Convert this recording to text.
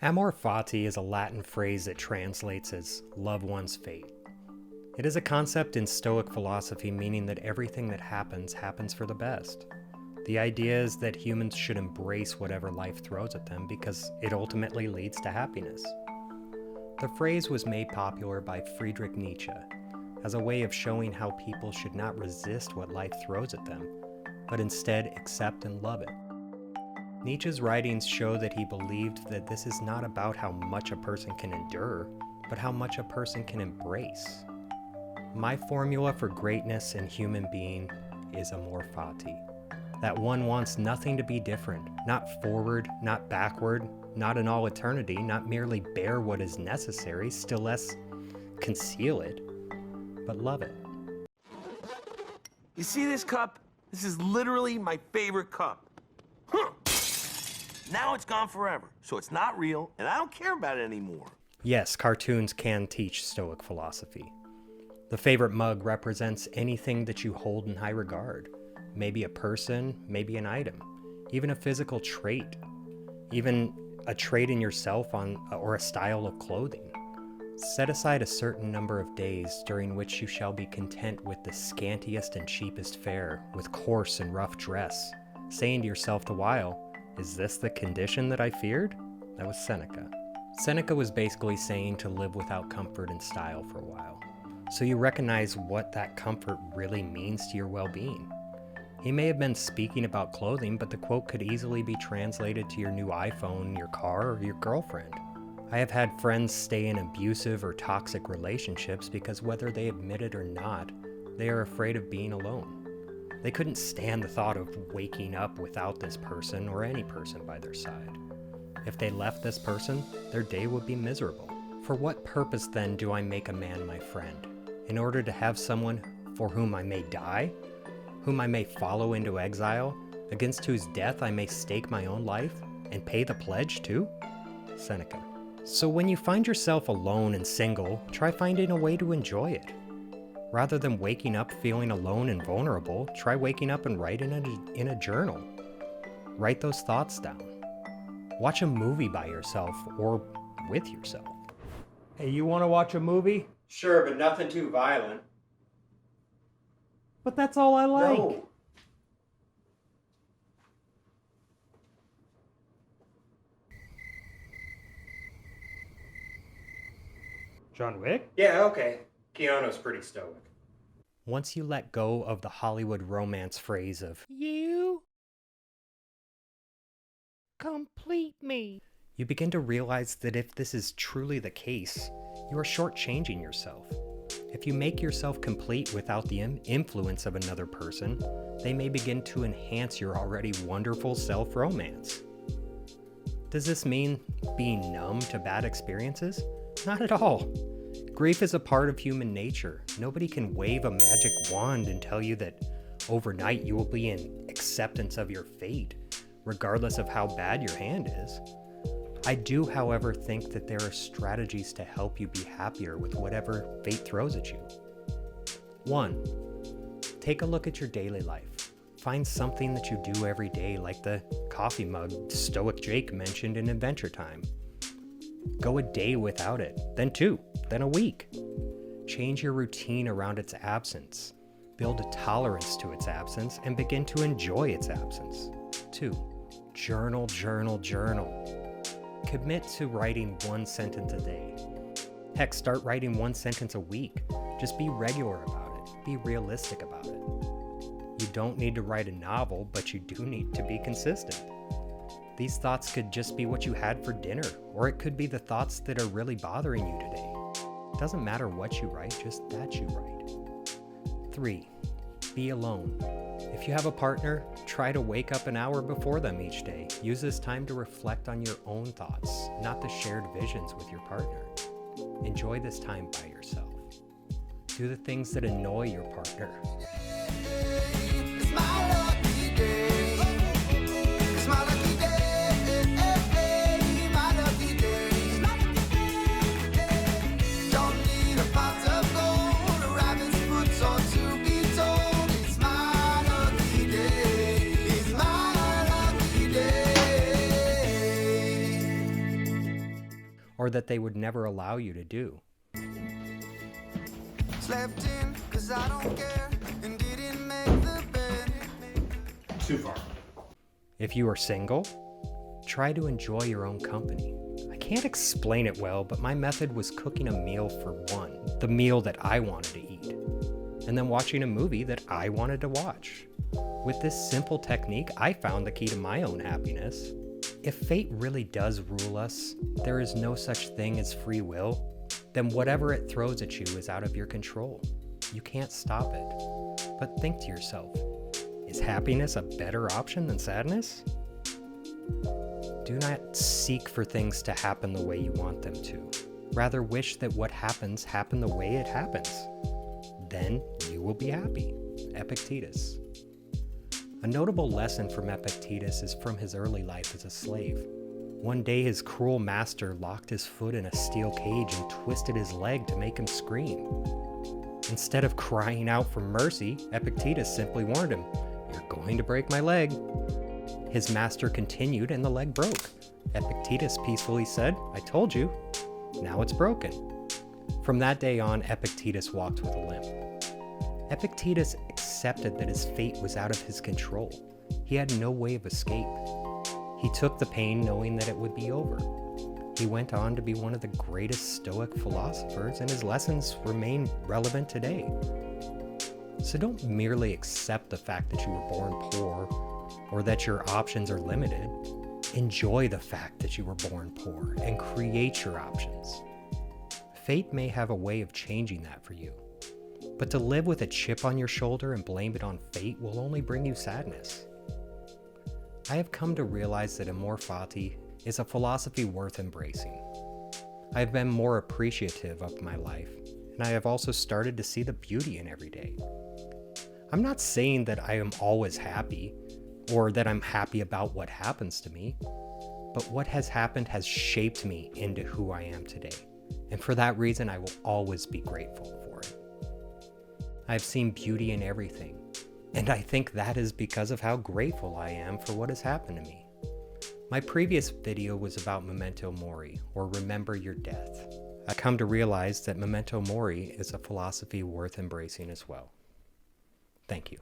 Amor Fati is a Latin phrase that translates as love one's fate. It is a concept in Stoic philosophy meaning that everything that happens for the best. The idea is that humans should embrace whatever life throws at them because it ultimately leads to happiness. The phrase was made popular by Friedrich Nietzsche as a way of showing how people should not resist what life throws at them, but instead accept and love it. Nietzsche's writings show that he believed that this is not about how much a person can endure, but how much a person can embrace. My formula for greatness in human being is Amor Fati. That one wants nothing to be different, not forward, not backward, not in all eternity, not merely bear what is necessary, still less conceal it, but love it. You see this cup? This is literally my favorite cup. Huh. Now it's gone forever, so it's not real, and I don't care about it anymore. Yes, cartoons can teach Stoic philosophy. The favorite mug represents anything that you hold in high regard. Maybe a person, maybe an item, even a physical trait, even a trait in yourself or a style of clothing. Set aside a certain number of days during which you shall be content with the scantiest and cheapest fare, with coarse and rough dress, saying to yourself the while, "Is this the condition that I feared?" That was Seneca. Seneca was basically saying to live without comfort and style for a while, so you recognize what that comfort really means to your well-being. He may have been speaking about clothing, but the quote could easily be translated to your new iPhone, your car, or your girlfriend. I have had friends stay in abusive or toxic relationships because whether they admit it or not, they are afraid of being alone. They couldn't stand the thought of waking up without this person or any person by their side. If they left this person, their day would be miserable. For what purpose then do I make a man my friend? In order to have someone for whom I may die? Whom I may follow into exile? Against whose death I may stake my own life? And pay the pledge too? Seneca. So when you find yourself alone and single, try finding a way to enjoy it. Rather than waking up feeling alone and vulnerable, try waking up and writing in a journal. Write those thoughts down. Watch a movie by yourself or with yourself. Hey, you want to watch a movie? Sure, but nothing too violent. But that's all I like. No. John Wick? Yeah, okay. Keanu's pretty stoic. Once you let go of the Hollywood romance phrase of, "You complete me," you begin to realize that if this is truly the case, you are shortchanging yourself. If you make yourself complete without the influence of another person, they may begin to enhance your already wonderful self-romance. Does this mean being numb to bad experiences? Not at all. Grief is a part of human nature. Nobody can wave a magic wand and tell you that overnight you will be in acceptance of your fate, regardless of how bad your hand is. I do, however, think that there are strategies to help you be happier with whatever fate throws at you. 1. Take a look at your daily life. Find something that you do every day, like the coffee mug Stoic Jake mentioned in Adventure Time. Go a day without it, then 2, then a week. Change your routine around its absence. Build a tolerance to its absence and begin to enjoy its absence. 2. Journal, journal, journal. Commit to writing 1 sentence a day. Heck, start writing 1 sentence a week. Just be regular about it. Be realistic about it. You don't need to write a novel, but you do need to be consistent. These thoughts could just be what you had for dinner, or it could be the thoughts that are really bothering you today. It doesn't matter what you write, just that you write. 3. Be alone. If you have a partner, try to wake up an hour before them each day. Use this time to reflect on your own thoughts, not the shared visions with your partner. Enjoy this time by yourself. Do the things that annoy your partner. or that they would never allow you to do. Slept in 'cause I don't care and didn't make the bed. Too far. If you are single, try to enjoy your own company. I can't explain it well, but my method was cooking a meal for one, the meal that I wanted to eat, and then watching a movie that I wanted to watch. With this simple technique, I found the key to my own happiness. If fate really does rule us, there is no such thing as free will, then whatever it throws at you is out of your control. You can't stop it. But think to yourself, is happiness a better option than sadness? Do not seek for things to happen the way you want them to. Rather wish that what happens happen the way it happens. Then you will be happy. Epictetus. A notable lesson from Epictetus is from his early life as a slave. One day his cruel master locked his foot in a steel cage and twisted his leg to make him scream. Instead of crying out for mercy, Epictetus simply warned him, "You're going to break my leg." His master continued and the leg broke. Epictetus peacefully said, "I told you, now it's broken." From that day on, Epictetus walked with a limp. Epictetus accepted that his fate was out of his control. He had no way of escape. He took the pain knowing that it would be over. He went on to be one of the greatest Stoic philosophers, and his lessons remain relevant today. So don't merely accept the fact that you were born poor or that your options are limited. Enjoy the fact that you were born poor and create your options. Fate may have a way of changing that for you, but to live with a chip on your shoulder and blame it on fate will only bring you sadness. I have come to realize that Amor Fati is a philosophy worth embracing. I have been more appreciative of my life, and I have also started to see the beauty in every day. I'm not saying that I am always happy, or that I'm happy about what happens to me, but what has happened has shaped me into who I am today, and for that reason I will always be grateful for it. I've seen beauty in everything, and I think that is because of how grateful I am for what has happened to me. My previous video was about Memento Mori, or remember your death. I've come to realize that Memento Mori is a philosophy worth embracing as well. Thank you.